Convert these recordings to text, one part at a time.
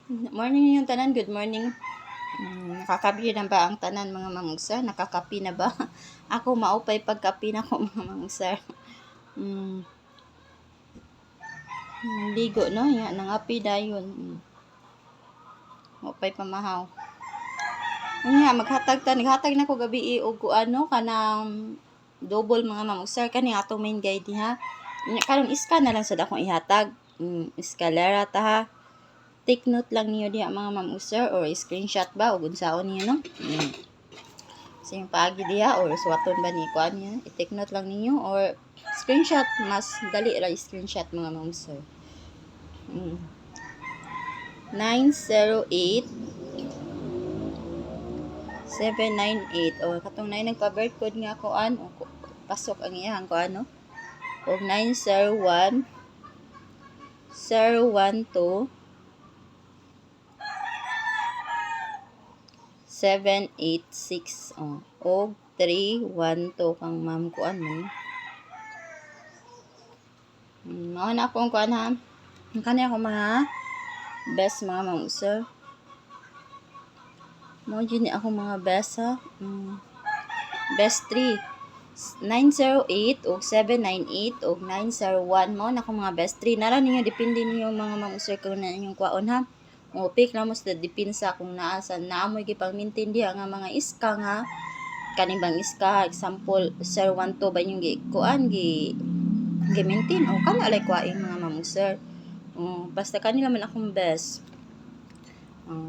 Morning yung tanan, good morning. Nakakapi na ba ang tanan mga mamugsa? Nakakapi na ba? Ako maupay pagkapi na ko mga mamugsa. Ligo no, ya nangapi dayon. Maupay pamahaw. Nga naghatag na ko gabi og ano kanang double mga mamugsa kani ato main guide ha. Karon iska na lang sa akong ihatag. Escalera ta ha. Take note lang niyo diya mga mamugsa or screenshot ba o unsaon niyo no. Sing paagi diya or suwaton ba ni kuan niya, i-take note lang ninyo or screenshot, mas dali ra screenshot mga mamugsa. 908 798 o katong nay nagpa-birth code nga kuan o pasok ang iyang kuan no. Og 901 012 786 og 312 kang ma'am kuan man. Mao na akong kuan ha. Kani ako mga best mga mamugsa. Mao gyud ni ako mga best ha. Best 3. 908 og 798 og 901 mao na ako mga best 3. Nara ninyo depende ninyo mga mamugsa kung na inyong kuan ha. O pick na mo sa dipinsa kung naasa naamoy gipang maintain diha nga mga iska nga kaning bang iska example 012 ba yung kuan gi maintain o kana lay kuaing mga mamugsa. Basta kanila man akong best.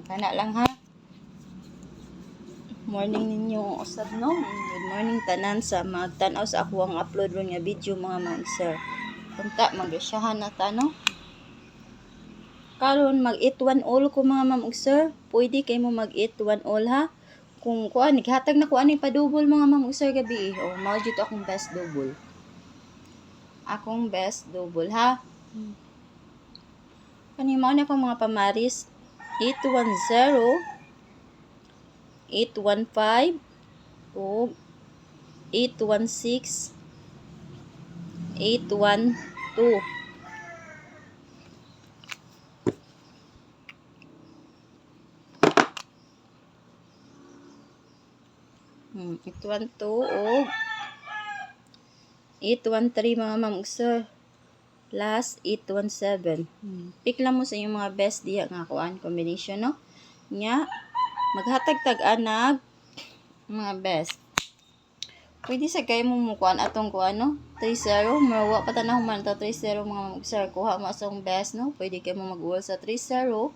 Kana lang ha. Morning ninyo usab no. Good morning tanan sa magtan-aw sa ako ang upload ron nga video mga mamugsa. Punta magasyahan na ta no. Karon mag-eat one all ko mga mamugsa. Pwede kay mo mag-eat one all ha. Kung kuan nighatag na ko ani pa double mga mamugsa gabi. Mao jud akong best double. Akong best double ha. Kani mao na akong mga pamaris 810 815 o 816 812 812 o 813 mga mamugsa. Last 817. Pick lang mo sa inyong mga best diha nga kuan combination no. Nya maghatag-tag anag mga best. Pwede sa kay mo kuan atong kuan no. 30 mawa pa tanah man ta 30 mga mamugsa kuha mo asong best no. Pwede kay mo mag-uol sa 30.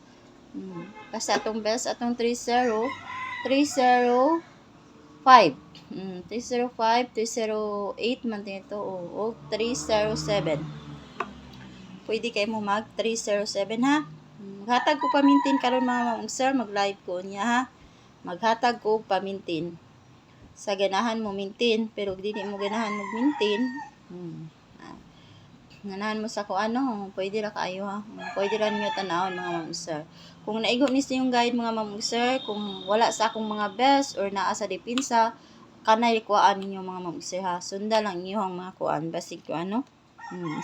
Kasi atong best atong 30 305 305 308 man dito o 307. Pwede kay mo mag 307 ha. Maghatag ko pamintin karon mga mamugsa, mag-live ko niya ha. Maghatag ko pamintin. Sa ganahan mo mintin, pero dili mo ganahan mo mintin. Ganahan mo sa ko ano, pwede ra kaayo ha. Pwede ra niyo tanawon mga mamugsa. Kung naigo ni sa yung guide mga mamugsa, kung wala sa akong mga best or naa sa dipinsa, kanay kuan ninyo mga mamugsa ha. Sunda lang niyo ang mga kuan basig ko ano.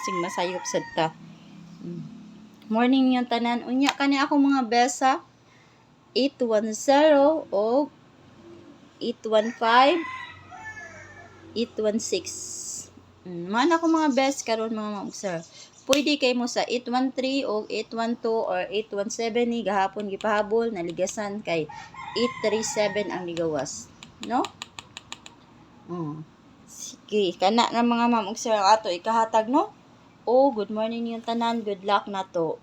Sig masayop sad ta. Morning yung tanan. Unya kani ako mga best ha. 810 o 815 816. Man ako mga best karon mga mamugsa. Pwede kay mo sa 813 o 812 or 817 ni gahapon gipahabol naligasan kay 837 ang ligawas. No? Sige, kana nga mga mamugsa ato ikahatag no. Good morning yung tanan. Good luck na to.